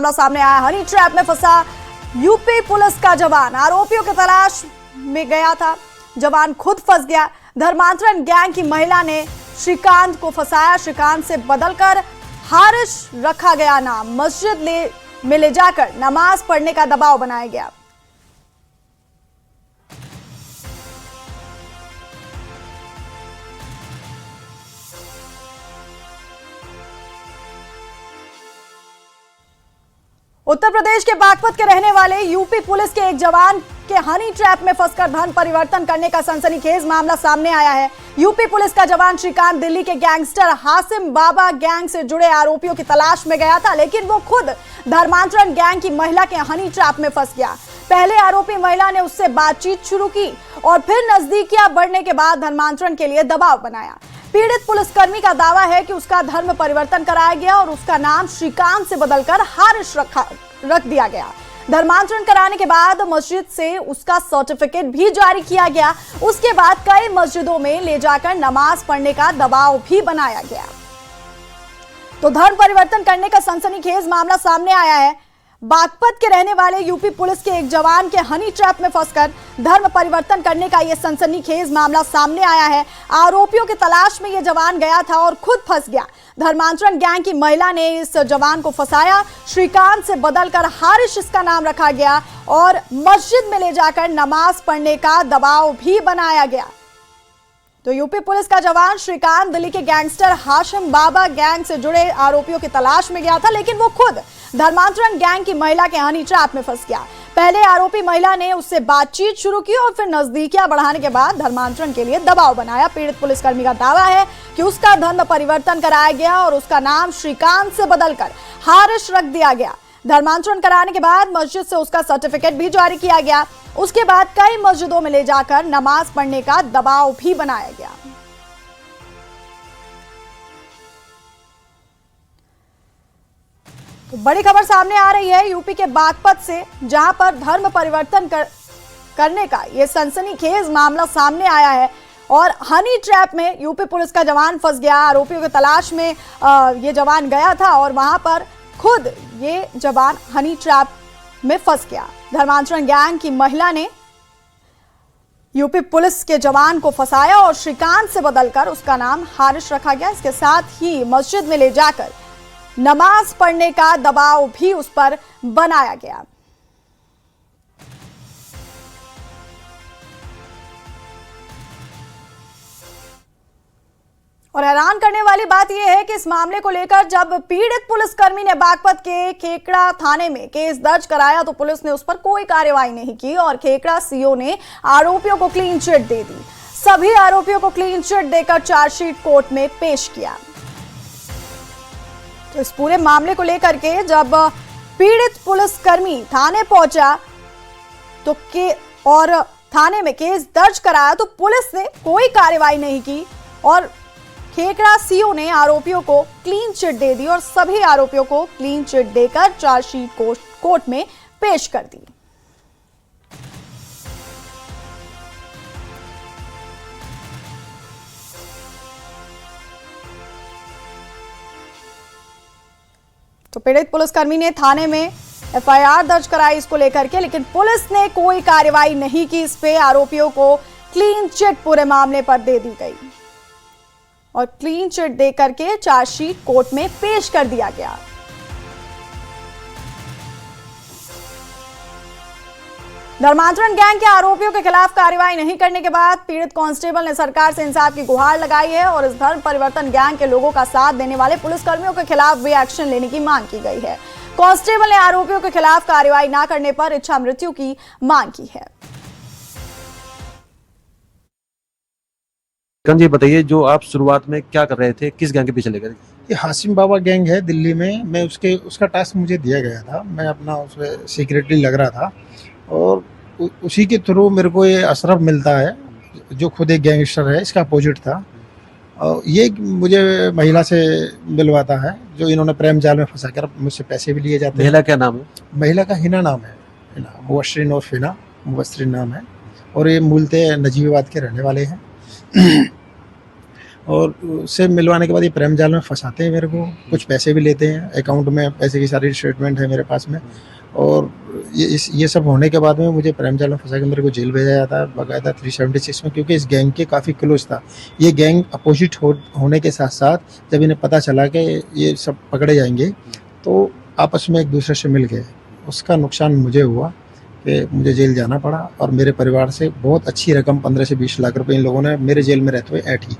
मामला सामने आया। हनी ट्रैप में फंसा यूपी पुलिस का जवान, आरोपियों की तलाश में गया था, जवान खुद फंस गया। धर्मांतरण गैंग की महिला ने श्रीकांत को फंसाया। श्रीकांत से बदलकर हारिश रखा गया नाम। मस्जिद में ले जाकर नमाज पढ़ने का दबाव बनाया गया। उत्तर प्रदेश के बागपत के रहने वाले यूपी पुलिस के एक जवान के हनी ट्रैप में फंसकर धन परिवर्तन करने का सनसनीखेज मामला सामने आया है। यूपी पुलिस का जवान श्रीकांत दिल्ली के गैंगस्टर हासिम बाबा गैंग से जुड़े आरोपियों की तलाश में गया था, लेकिन वो खुद धर्मांतरण गैंग की महिला के हनी ट्रैप में फंस गया। पहले आरोपी महिला ने उससे बातचीत शुरू की और फिर नजदीकियां बढ़ने के बाद धर्मांतरण के लिए दबाव बनाया। पीड़ित पुलिसकर्मी का दावा है कि उसका धर्म परिवर्तन कराया गया और उसका नाम श्रीकांत से बदलकर हारिश रख दिया गया। धर्मांतरण कराने के बाद मस्जिद से उसका सर्टिफिकेट भी जारी किया गया। उसके बाद कई मस्जिदों में ले जाकर नमाज पढ़ने का दबाव भी बनाया गया। तो धर्म परिवर्तन करने का सनसनीखेज मामला सामने आया है। बागपत के रहने वाले यूपी पुलिस के एक जवान के हनी ट्रैप में फंसकर धर्म परिवर्तन करने का यह सनसनीखेज मामला सामने आया है। आरोपियों की तलाश में यह जवान गया था और खुद फंस गया। धर्मांतरण गैंग की महिला ने इस जवान को फंसाया। श्रीकांत से बदलकर हारिश इसका नाम रखा गया और मस्जिद में ले जाकर नमाज पढ़ने का दबाव भी बनाया गया। तो यूपी पुलिस का जवान श्रीकांत दिल्ली के गैंगस्टर हाशिम बाबा गैंग से जुड़े आरोपियों की तलाश में गया था, लेकिन वो खुद धर्मांतरण गैंग की महिला के हनी ट्रैप में फंस गया। पहले आरोपी महिला ने उससे बातचीत शुरू की और फिर नजदीकियां बढ़ाने के बाद धर्मांतरण के लिए दबाव बनाया। पीड़ित पुलिसकर्मी का दावा है कि उसका धर्म परिवर्तन कराया गया और उसका नाम श्रीकांत से बदलकर हारिश रख दिया गया। धर्मांतरण कराने के बाद मस्जिद से उसका सर्टिफिकेट भी जारी किया गया। उसके बाद कई मस्जिदों में ले जाकर नमाज पढ़ने का दबाव भी बनाया गया। तो बड़ी खबर सामने आ रही है यूपी के बागपत से, जहां पर धर्म परिवर्तन करने का यह सनसनीखेज मामला सामने आया है और हनी ट्रैप में यूपी पुलिस का जवान फंस गया। आरोपियों की तलाश में ये जवान गया था और वहां पर खुद ये जवान हनी ट्रैप में फंस गया। धर्मांतरण गैंग की महिला ने यूपी पुलिस के जवान को फंसाया और श्रीकांत से बदलकर उसका नाम हारिश रखा गया। इसके साथ ही मस्जिद में ले जाकर नमाज पढ़ने का दबाव भी उस पर बनाया गया। और हैरान करने वाली बात यह है कि इस मामले को लेकर जब पीड़ित पुलिसकर्मी ने बागपत के खेकड़ा थाने में केस दर्ज कराया तो पुलिस ने उस पर कोई कार्रवाई नहीं की और खेकड़ा सीओ ने आरोपियों को क्लीन चिट दे दी। सभी आरोपियों को क्लीन चिट देकर चार्जशीट कोर्ट में पेश किया। तो इस पूरे मामले को लेकर के जब पीड़ित पुलिसकर्मी थाने पहुंचा तो और थाने में केस दर्ज कराया तो पुलिस ने कोई कार्रवाई नहीं की और खेकड़ा सीओ ने आरोपियों को क्लीन चिट दे दी और सभी आरोपियों को क्लीन चिट देकर चार्जशीट कोर्ट में पेश कर दी। तो पीड़ित पुलिसकर्मी ने थाने में एफआईआर दर्ज कराई इसको लेकर के, लेकिन पुलिस ने कोई कार्रवाई नहीं की। इस पे आरोपियों को क्लीन चिट पूरे मामले पर दे दी गई और क्लीन चिट देकर के चार्जशीट कोर्ट में पेश कर दिया गया। धर्मांतरण गैंग के आरोपियों के खिलाफ कार्रवाई नहीं करने के बाद पीड़ित कांस्टेबल ने सरकार से इंसाफ की गुहार लगाई है और इस धर्म परिवर्तन गैंग के लोगों का साथ देने वाले पुलिसकर्मियों के खिलाफ भी एक्शन लेने की मांग की गई है। कांस्टेबल ने आरोपियों के खिलाफ कार्रवाई न करने पर इच्छा मृत्यु की मांग की है। जी बताइए, जो आप शुरुआत में क्या कर रहे थे, किस गैंग के पीछे लेकर? ये हाशिम बाबा गैंग है दिल्ली में। मैं उसका टास्क मुझे दिया गया था, मैं अपना उसमें सेक्रेटरी लग रहा था और उसी के थ्रू मेरे को ये अशरफ मिलता है जो खुद एक गैंगस्टर है, इसका अपोजिट था। और ये मुझे महिला से मिलवाता है जो इन्होंने प्रेम जाल में फंसा कर मुझसे पैसे भी लिए जाते हैं। महिला क्या नाम है? महिला का हिना नाम है, मुबस्सरीन और फिना मुबस्सरीन नाम है और ये मूलतः नजीबाबाद के रहने वाले हैं। और उससे मिलवाने के बाद ये प्रेम जाल में फंसाते हैं मेरे को, कुछ पैसे भी लेते हैं, अकाउंट में पैसे की सारी स्टेटमेंट है मेरे पास में। और ये सब होने के बाद में मुझे प्रेम जाल में फंसा के मेरे को जेल भेजा जाता है बाकायदा 376 में, क्योंकि इस गैंग के काफ़ी क्लोज था। ये गैंग अपोजिट होने के साथ साथ जब इन्हें पता चला कि ये सब पकड़े जाएंगे तो आपस में एक दूसरे से मिल गए। उसका नुकसान मुझे हुआ कि मुझे जेल जाना पड़ा और मेरे परिवार से बहुत अच्छी रकम 15 से 20 लाख रुपए इन लोगों ने मेरे जेल में रहते हुए ऐंठी।